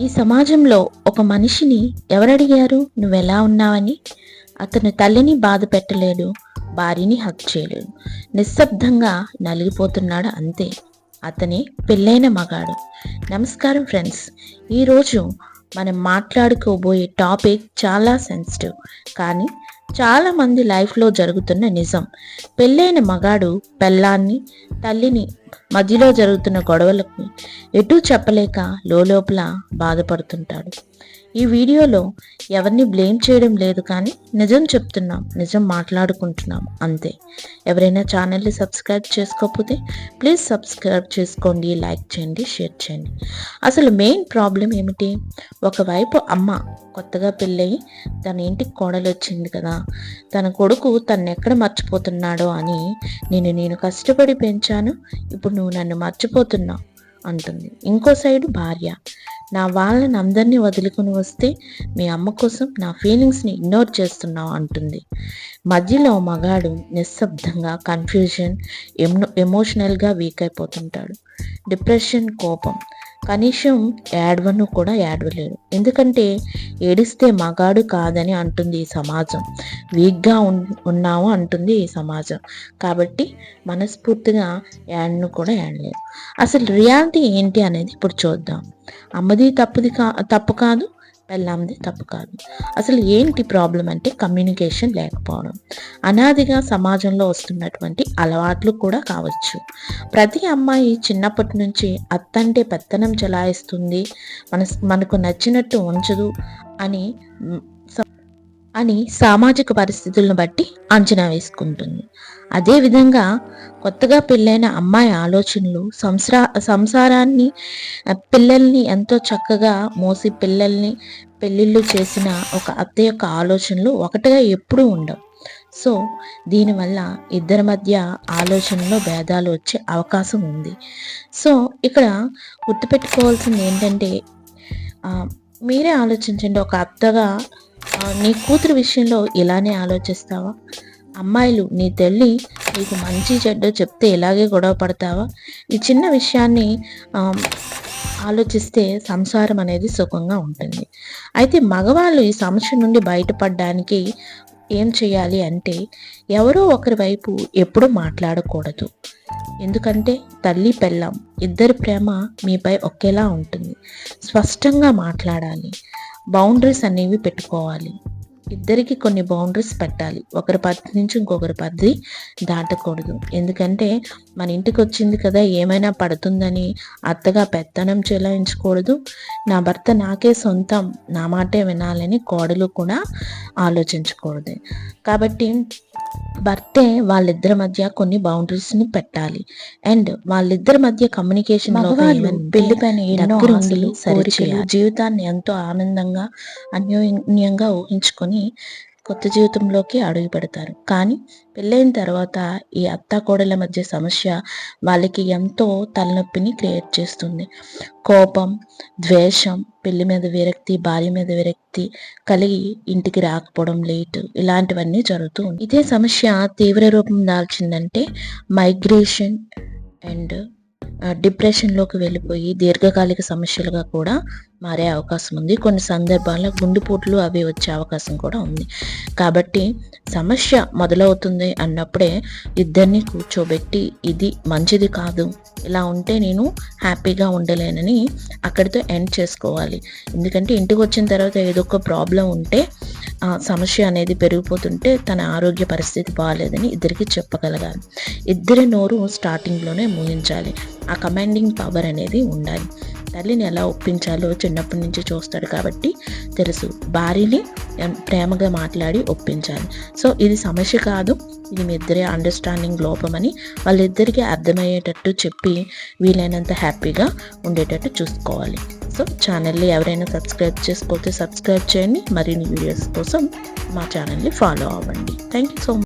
ఈ సమాజంలో ఒక మనిషిని ఎవరడిగారు నువ్వెలా ఉన్నావని? అతను తల్లిని బాధ పెట్టలేడు, భార్యని హక్ చేయలేడు. నిశ్శబ్దంగా నలిగిపోతున్నాడు అంతే. అతనే పెళ్ళైన మగాడు. నమస్కారం ఫ్రెండ్స్. ఈరోజు మనం మాట్లాడుకోబోయే టాపిక్ చాలా సెన్సిటివ్, కానీ చాలామంది లైఫ్లో జరుగుతున్న నిజం. పెళ్ళైన మగాడు పెళ్ళాన్ని, తల్లిని మధ్యలో జరుగుతున్న గొడవలకు ఎటూ చెప్పలేక లోపల బాధపడుతుంటాడు. ఈ వీడియోలో ఎవరిని బ్లేమ్ చేయడం లేదు, కానీ నిజం చెప్తున్నాం, నిజం మాట్లాడుకుంటున్నాం అంతే. ఎవరైనా ఛానల్ని సబ్స్క్రైబ్ చేసుకోకపోతే ప్లీజ్ సబ్స్క్రైబ్ చేసుకోండి, లైక్ చేయండి, షేర్ చేయండి. అసలు మెయిన్ ప్రాబ్లం ఏమిటి? ఒకవైపు అమ్మ కొత్తగా పెళ్ళయి తన ఇంటికి కోడలు వచ్చింది కదా, తన కొడుకు తను ఎక్కడ మర్చిపోతున్నాడో అని, నేను కష్టపడి పెంచాను, ఇప్పుడు నువ్వు నన్ను మర్చిపోతున్నావు అంటుంది. ఇంకో సైడు భార్య, నా వాళ్ళని అందరినీ వదులుకుని వస్తే మీ అమ్మ కోసం నా ఫీలింగ్స్ని ఇగ్నోర్ చేస్తున్నావు అంటుంది. మధ్యలో మగాడు నిశ్శబ్దంగా కన్ఫ్యూజన్, ఎమోషనల్గా వీక్ అయిపోతుంటాడు. డిప్రెషన్, కోపం. కనీసం ఏడవను కూడా ఏడవలేడు, ఎందుకంటే ఏడిస్తే మగాడు కాదని అంటుంది ఈ సమాజం. వీక్గా ఉన్నావు అంటుంది ఈ సమాజం. కాబట్టి మనస్ఫూర్తిగా ఏడను కూడా ఏడలేడు. అసలు రియాలిటీ ఏంటి అనేది ఇప్పుడు చూద్దాం. అమ్మది తప్పు కాదు, పెళ్ళాంది తప్పు కాదు. అసలు ఏంటి ప్రాబ్లం అంటే కమ్యూనికేషన్ లేకపోవడం. అనాదిగా సమాజంలో వస్తున్నటువంటి అలవాట్లు కూడా కావచ్చు. ప్రతి అమ్మాయి చిన్నప్పటి నుంచి అత్తంటే పెత్తనం చెలాయిస్తుంది, మనకు నచ్చినట్టు ఉంచదు అని సామాజిక పరిస్థితులను బట్టి అంచనా వేసుకుంటుంది. అదేవిధంగా కొత్తగా పెళ్ళైన అమ్మాయి ఆలోచనలు, సంసారాన్ని, పిల్లల్ని ఎంతో చక్కగా మోసి పెళ్ళిళ్ళు చేసిన ఒక అత్త యొక్క ఆలోచనలు ఒకటిగా ఎప్పుడూ ఉండవు. సో దీనివల్ల ఇద్దరి మధ్య ఆలోచనలో భేదాలు వచ్చే అవకాశం ఉంది. సో ఇక్కడ గుర్తుపెట్టుకోవాల్సింది ఏంటంటే, మీరే ఆలోచించండి. ఒక అత్తగా నీ కూతురు విషయంలో ఇలానే ఆలోచిస్తావా? అమ్మాయిలు, నీ తల్లి నీకు మంచి చెడ్డ చెప్తే ఇలాగే గొడవ పడతావా? ఈ చిన్న విషయాన్ని ఆలోచిస్తే సంసారం అనేది సుఖంగా ఉంటుంది. అయితే మగవాళ్ళు ఈ సమస్య నుండి బయటపడడానికి ఏం చేయాలి అంటే, ఎవరో ఒకరి వైపు ఎప్పుడూ మాట్లాడకూడదు. ఎందుకంటే తల్లి పెళ్ళాం ఇద్దరి ప్రేమ మీపై ఒకేలా ఉంటుంది. స్పష్టంగా మాట్లాడాలి, బౌండరీస్ అనేవి పెట్టుకోవాలి. ఇద్దరికి కొన్ని బౌండరీస్ పెట్టాలి. ఒకరి పద్ధతి నుంచి ఇంకొకరి పద్ధతి దాటకూడదు. ఎందుకంటే మన ఇంటికి వచ్చింది కదా, ఏమైనా పడుతుందని అత్తగా పెత్తనం చెలాయించకూడదు. నా భర్త నాకే సొంతం, నా మాటే వినాలని కోడలు కూడా ఆలోచించకూడదు. కాబట్టి భర్తే వాళ్ళిద్దరి మధ్య కొన్ని బౌండరీస్ని పెట్టాలి. అండ్ వాళ్ళిద్దరి మధ్య కమ్యూనికేషన్ పెళ్లి పైన ఎన్నో ఆశలు, కోరికలు, జీవితాన్ని ఎంతో ఆనందంగా అన్యోన్యంగా ఊహించుకొని కొత్త జీవితంలోకి అడుగు పెడతారు. కానీ పెళ్ళైన తర్వాత ఈ అత్త కోడల మధ్య సమస్య వాళ్ళకి ఎంతో తలనొప్పిని క్రియేట్ చేస్తుంది. కోపం, ద్వేషం, పెళ్లి మీద విరక్తి, భార్య మీద విరక్తి కలిగి ఇంటికి రాకపోవడం, లేట్, ఇలాంటివన్నీ జరుగుతూ ఉంటాయి. ఇదే సమస్య తీవ్ర రూపం దాల్చిందంటే మైగ్రేషన్ అండ్ డిప్రెషన్లోకి వెళ్ళిపోయి దీర్ఘకాలిక సమస్యలుగా కూడా మారే అవకాశం ఉంది. కొన్ని సందర్భాల్లో గుండెపోట్లు అవి వచ్చే అవకాశం కూడా ఉంది. కాబట్టి సమస్య మొదలవుతుంది అన్నప్పుడే ఇద్దరిని కూర్చోబెట్టి, ఇది మంచిది కాదు, ఇలా ఉంటే నేను హ్యాపీగా ఉండలేనని అక్కడితో ఎండ్ చేసుకోవాలి. ఎందుకంటే ఇంటికి వచ్చిన తర్వాత ఏదో ఒక ప్రాబ్లం ఉంటే, సమస్య అనేది పెరిగిపోతుంటే తన ఆరోగ్య పరిస్థితి బాగాలేదని ఇద్దరికి చెప్పగలగాలి. ఇద్దరి నోరు స్టార్టింగ్లోనే మూయించాలి. ఆ కమాండింగ్ పవర్ అనేది ఉండాలి. తల్లిని ఎలా ఒప్పించాలో చిన్నప్పటి నుంచి చూస్తాడు కాబట్టి తెలుసు. భార్యని ప్రేమగా మాట్లాడి ఒప్పించాలి. సో ఇది సమస్య కాదు, ఇది మీ ఇద్దరి అండర్స్టాండింగ్ లోపమని వాళ్ళిద్దరికీ అర్థమయ్యేటట్టు చెప్పి వీలైనంత హ్యాపీగా ఉండేటట్టు చూసుకోవాలి. సో ఛానల్ని ఎవరైనా సబ్స్క్రైబ్ చేసుకోతే సబ్స్క్రైబ్ చేయండి. మరిన్ని వీడియోస్ కోసం మా ఛానల్ని ఫాలో అవ్వండి. Thank you so much.